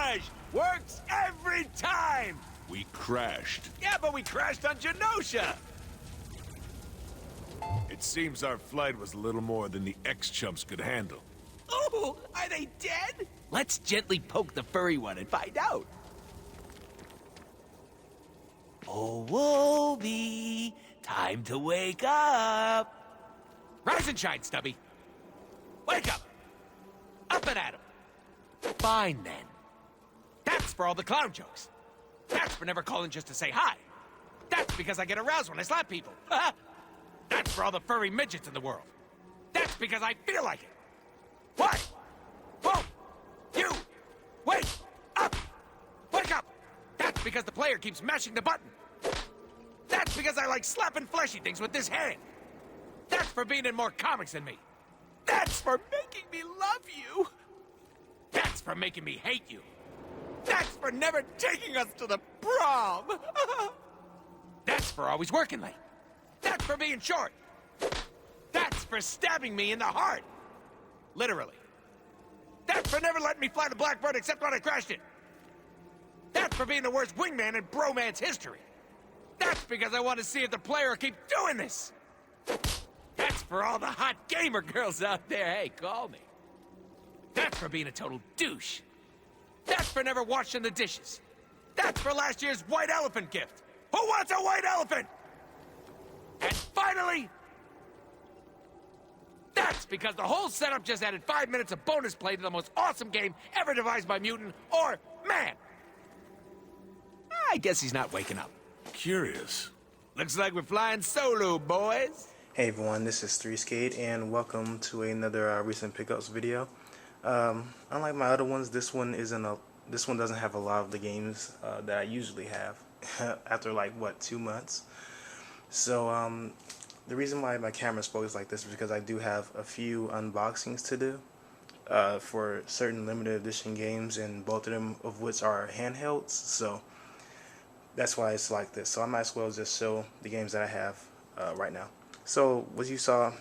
Sabotage! Works every time! We crashed. Yeah, but we crashed on Genosha! It seems our flight was a little more than the X-Chumps could handle. Oh, are they dead? Let's gently poke the furry one and find out. Oh, Wolby, time to wake up. Rise and shine, Stubby. Wake up. Up and at 'em. Fine, then. That's for all the clown jokes. That's for never calling just to say hi. That's because I get aroused when I slap people. That's for all the furry midgets in the world. That's because I feel like it. Why? Whoa! You! Wake up! Wake up! That's because the player keeps mashing the button. That's because I like slapping fleshy things with this hand. That's for being in more comics than me. That's for making me love you. That's for making me hate you. That's for never taking us to the prom. That's for always working late. That's for being short. That's for stabbing me in the heart. Literally. That's for never letting me fly the Blackbird except when I crashed it. That's for being the worst wingman in bromance history. That's because I want to see if the player will keep doing this. That's for all the hot gamer girls out there. Hey, call me. That's for being a total douche. That's for never washing the dishes. That's for last year's white elephant gift. Who wants a white elephant? And finally, that's because the whole setup just added 5 minutes of bonus play to the most awesome game ever devised by Mutant or Man. I guess he's not waking up. Curious. Looks like we're flying solo, boys. Hey everyone, this is 3Skate and welcome to another recent pickups video. Unlike my other ones, this one doesn't have a lot of the games that I usually have after like 2 months. So the reason why my camera's focused like this is because I do have a few unboxings to do for certain limited edition games, and both of them of which are handhelds. So that's why it's like this. So I might as well just show the games that I have right now. So what you saw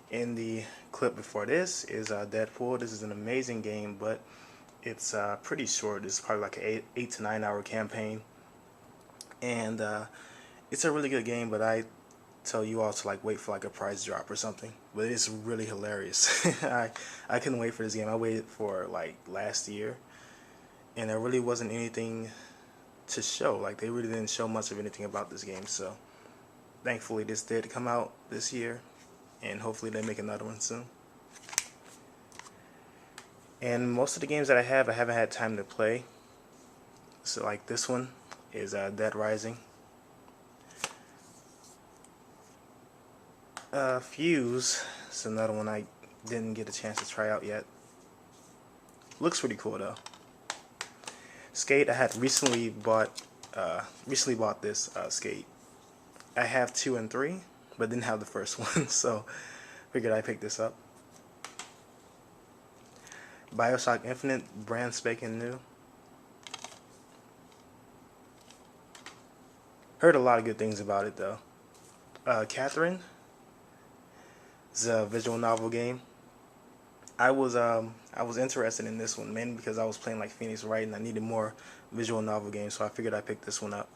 in the clip before this is Deadpool. This is an amazing game, but it's pretty short. It's probably like an 8 to 9 hour campaign, and it's a really good game. But I tell you all to like wait for like a price drop or something. But it's really hilarious. I couldn't wait for this game. I waited for like last year, and there really wasn't anything to show. Like they really didn't show much of anything about this game. So thankfully this did come out this year, and hopefully they make another one soon. And most of the games that I haven't had time to play. So like this one is Dead Rising. Fuse is another one I didn't get a chance to try out yet. Looks pretty cool though. Skate, I had recently bought this Skate. I have 2 and 3, but didn't have the first one, so figured I'd pick this up. BioShock Infinite, brand spanking new. Heard a lot of good things about it though. Catherine is a visual novel game. I was interested in this one mainly because I was playing like Phoenix Wright and I needed more visual novel games, so I figured I'd pick this one up.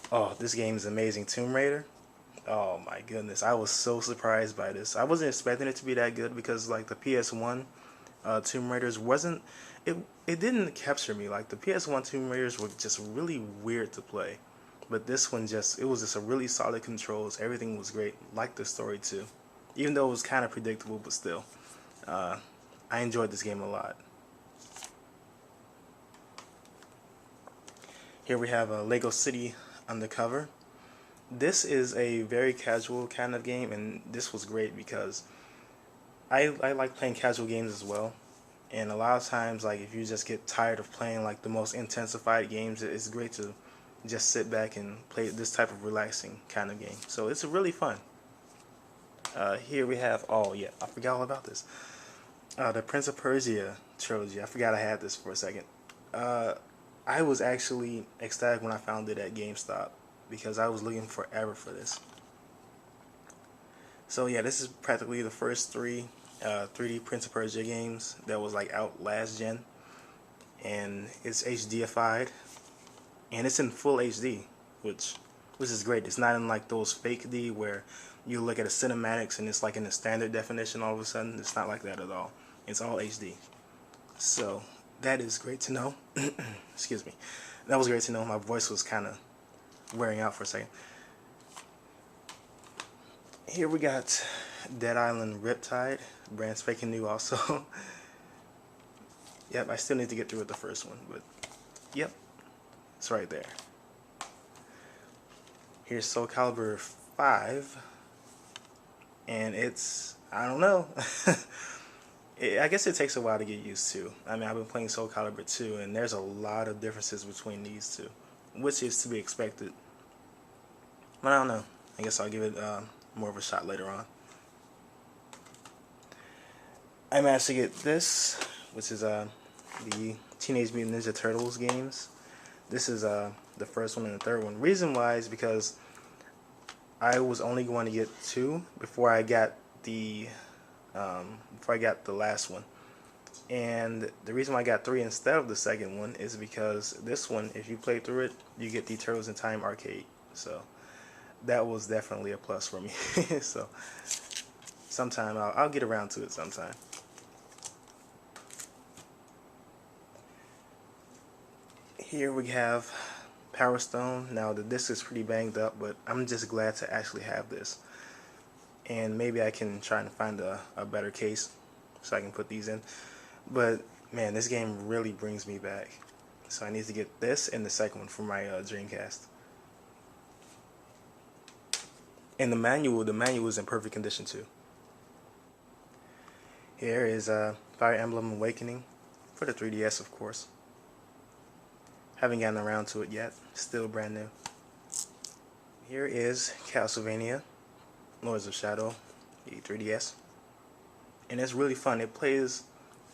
Oh, this game is amazing. Tomb Raider. Oh my goodness, I was so surprised by this. I wasn't expecting it to be that good because like the PS1 Tomb Raiders wasn't, it didn't capture me. Like the PS1 Tomb Raiders were just really weird to play. But this one it was just a really solid controls. Everything was great. Liked the story too. Even though it was kind of predictable, but still. I enjoyed this game a lot. Here we have Lego City Undercover. This is a very casual kind of game, and this was great because I like playing casual games as well. And a lot of times, like if you just get tired of playing like the most intensified games, it's great to just sit back and play this type of relaxing kind of game. So it's really fun. Here we have, oh yeah, I forgot all about this. The Prince of Persia trilogy. I forgot I had this for a second. I was actually ecstatic when I found it at GameStop because I was looking forever for this. So yeah, this is practically the first 3 3D Prince of Persia games that was like out last gen, and it's HDified, and it's in full HD, which is great. It's not in like those fake D where you look at the cinematics and it's like in the standard definition all of a sudden. It's not like that at all. It's all HD. So that is great to know. Excuse me. That was great to know. My voice was kind of wearing out for a second. Here we got Dead Island Riptide, brand spanking new also. Yep, I still need to get through with the first one, but yep, it's right there. Here's Soul Calibur 5, and it's, I don't know. I guess it takes a while to get used to. I mean, I've been playing Soul Calibur 2, and there's a lot of differences between these two, which is to be expected. But I don't know. I guess I'll give it more of a shot later on. I managed to get this, which is the Teenage Mutant Ninja Turtles games. This is the first one and the third one. Reason why is because I was only going to get 2 before I got the last one. And the reason why I got 3 instead of the second one is because this one, if you play through it, you get the Turtles in Time arcade. So that was definitely a plus for me. So sometime I'll get around to it sometime. Here we have Power Stone. Now the disc is pretty banged up, but I'm just glad to actually have this. And maybe I can try and find a better case so I can put these in. But man, this game really brings me back. So I need to get this and the second one for my Dreamcast. And the manual is in perfect condition too. Here is Fire Emblem Awakening for the 3DS, of course. Haven't gotten around to it yet. Still brand new. Here is Castlevania Lords of Shadow, the 3DS. And it's really fun. It plays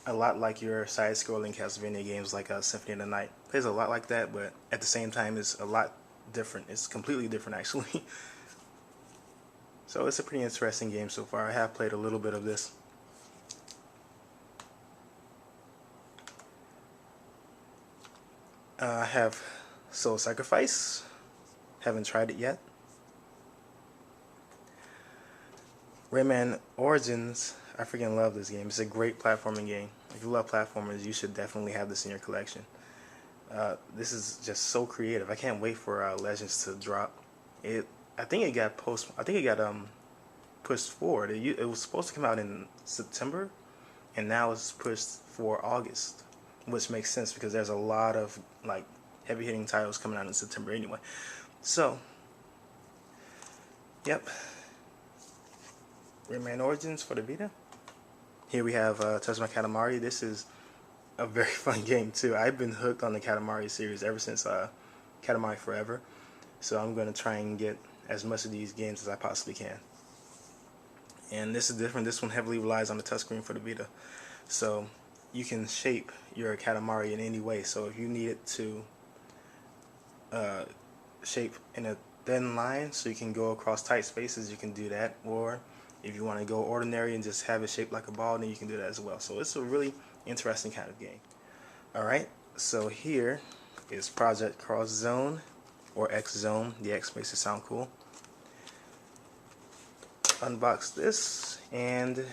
a lot like your side-scrolling Castlevania games like Symphony of the Night. It plays a lot like that, but at the same time it's a lot different. It's completely different actually. So it's a pretty interesting game so far. I have played a little bit of this. I have Soul Sacrifice. Haven't tried it yet. Rayman Origins. I freaking love this game. It's a great platforming game. If you love platformers, you should definitely have this in your collection. This is just so creative. I can't wait for Legends to drop. I think it got pushed forward. It was supposed to come out in September, and now it's pushed for August, which makes sense because there's a lot of like heavy hitting titles coming out in September anyway. So, yep, Rayman Origins for the Vita. Here we have Tazuma Katamari. This is a very fun game too. I've been hooked on the Katamari series ever since Katamari Forever. So I'm going to try and get as much of these games as I possibly can. And this is different. This one heavily relies on the touchscreen for the Vita. So you can shape your Katamari in any way. So if you need it to shape in a thin line so you can go across tight spaces, you can do that. Or if you want to go ordinary and just have it shaped like a ball, then you can do that as well. So it's a really interesting kind of game. Alright, so here is Project Cross Zone, or X Zone. The X makes it sound cool. Unbox this, and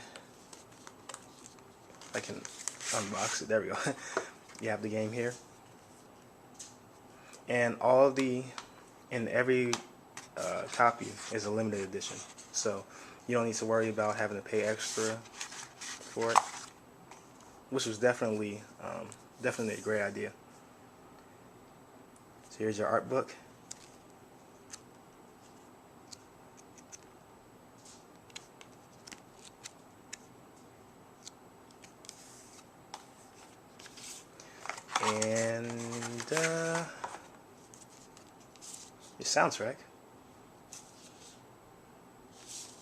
I can unbox it. There we go. You have the game here, and every copy is a limited edition, so you don't need to worry about having to pay extra for it, which was definitely a great idea. So here's your art book. And your soundtrack,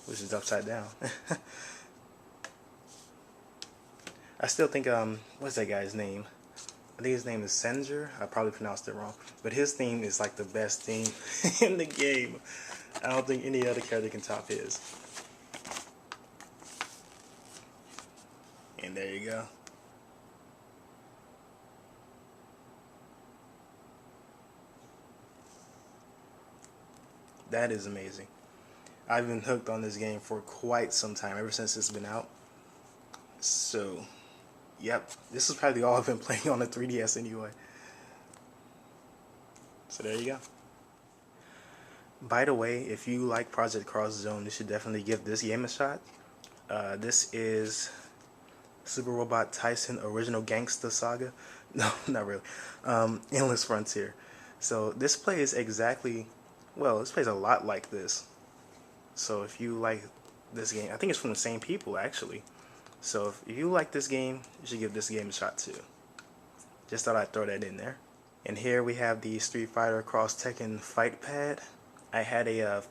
which is upside down. I still think, what's that guy's name? I think his name is Senjer. I probably pronounced it wrong. But his theme is like the best theme in the game. I don't think any other character can top his. And there you go. That is amazing. I've been hooked on this game for quite some time, ever since it's been out. So, yep, this is probably all I've been playing on the 3DS anyway. So there you go. By the way, if you like Project Cross Zone, you should definitely give this game a shot. This is Super Robot Tyson Original Gangsta Saga. No, not really. Endless Frontier. So this plays exactly, well, this plays a lot like this. So if you like this game, I think it's from the same people actually. So if you like this game, you should give this game a shot too. Just thought I'd throw that in there. And here we have the Street Fighter Cross Tekken Fight Pad. I had a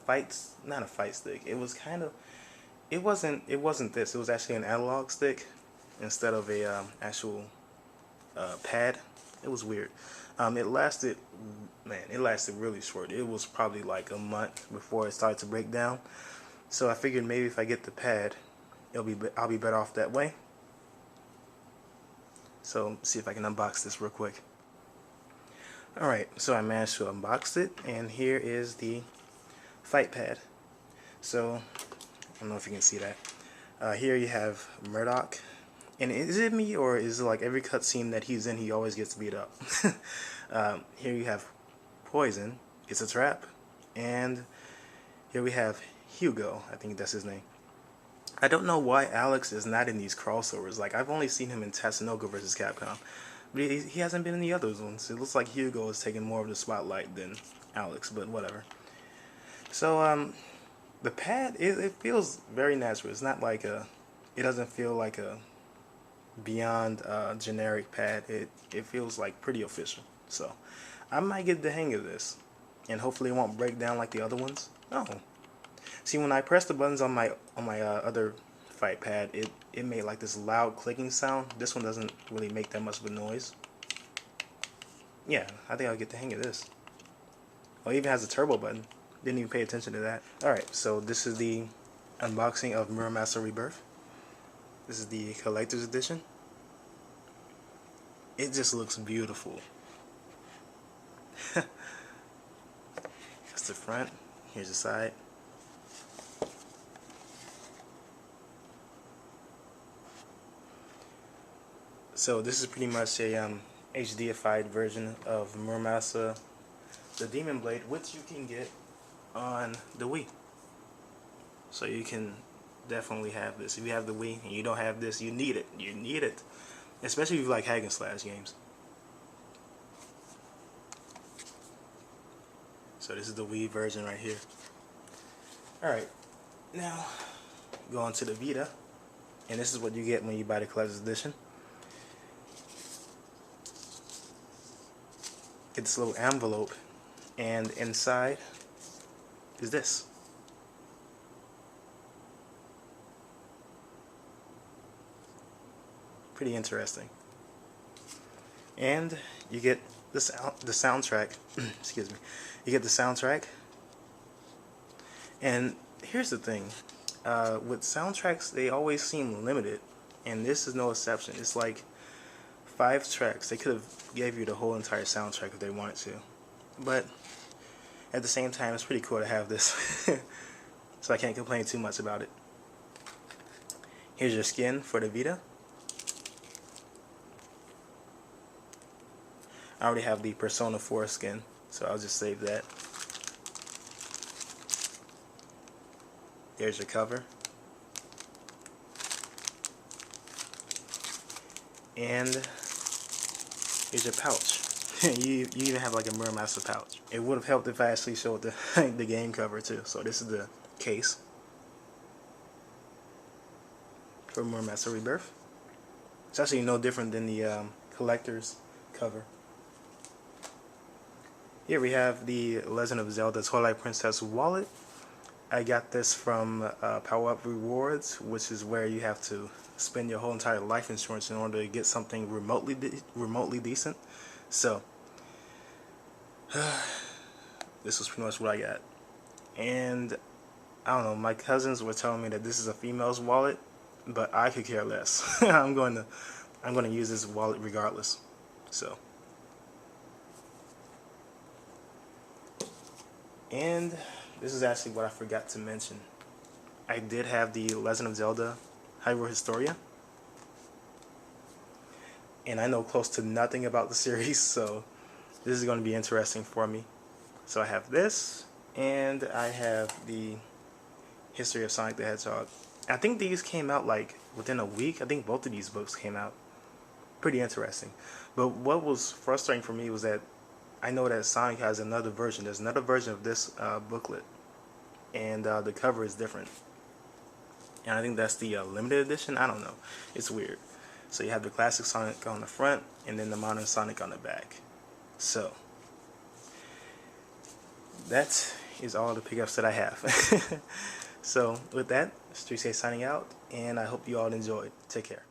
not a fight stick. It was kind of, it wasn't this. It was actually an analog stick instead of a actual pad. It was weird. It lasted, man, it lasted really short. It was probably like a month before it started to break down. So I figured maybe if I get the pad, I'll be better off that way. So see if I can unbox this real quick. Alright, so I managed to unbox it, and here is the fight pad. So, I don't know if you can see that. Here you have Murdoch. And is it me, or is it like every cutscene that he's in, he always gets beat up? Here you have Poison. It's a trap. And here we have Hugo. I think that's his name. I don't know why Alex is not in these crossovers. Like, I've only seen him in Tatsunoko vs. Capcom. But he hasn't been in the other ones. It looks like Hugo is taking more of the spotlight than Alex, but whatever. So, the pad, it feels very natural. It's not like a, it doesn't feel like a beyond generic pad. It feels like pretty official. So, I might get the hang of this. And hopefully it won't break down like the other ones. Oh. See, when I press the buttons on my other fight pad, it made like this loud clicking sound. This one doesn't really make that much of a noise. Yeah, I think I'll get the hang of this. Oh, it even has a turbo button. Didn't even pay attention to that. Alright, so this is the unboxing of Mirror Master Rebirth. This is the collector's edition. It just looks beautiful. That's the front. Here's the side. So this is pretty much a HDified version of Muramasa the Demon Blade, which you can get on the Wii. So you can definitely have this. If you have the Wii and you don't have this, you need it. You need it. Especially if you like hack and slash games. So this is the Wii version right here. Alright, now go on to the Vita. And this is what you get when you buy the collector's edition. Get this little envelope, and inside is this. Pretty interesting. And you get the soundtrack. Excuse me. You get the soundtrack. And here's the thing. With soundtracks, they always seem limited, and this is no exception. It's like 5 tracks. They could have gave you the whole entire soundtrack if they wanted to, but at the same time, it's pretty cool to have this. So I can't complain too much about it. Here's your skin for the Vita. I already have the Persona 4 skin, so I'll just save that. There's your cover. And here's your pouch. you even have like a Mirror Master pouch. It would have helped if I actually showed the the game cover too. So this is the case for Mirror Master Rebirth. It's actually no different than the collector's cover. Here we have the Legend of Zelda Twilight Princess wallet. I got this from Power Up Rewards, which is where you have to spend your whole entire life insurance in order to get something remotely decent. So this was pretty much what I got. And I don't know, my cousins were telling me that this is a female's wallet, but I could care less. I'm going to use this wallet regardless. So, and this is actually what I forgot to mention. I did have the Legend of Zelda Hyrule Historia, and I know close to nothing about the series, so this is going to be interesting for me. So I have this, and I have the History of Sonic the Hedgehog. I think these came out like within a week. I think both of these books came out. Pretty interesting. But what was frustrating for me was that I know that Sonic has another version. There's another version of this booklet, and the cover is different. And I think that's the limited edition. I don't know. It's weird. So you have the classic Sonic on the front, and then the modern Sonic on the back. So that is all the pickups that I have. So with that, Streetscape signing out, and I hope you all enjoyed. Take care.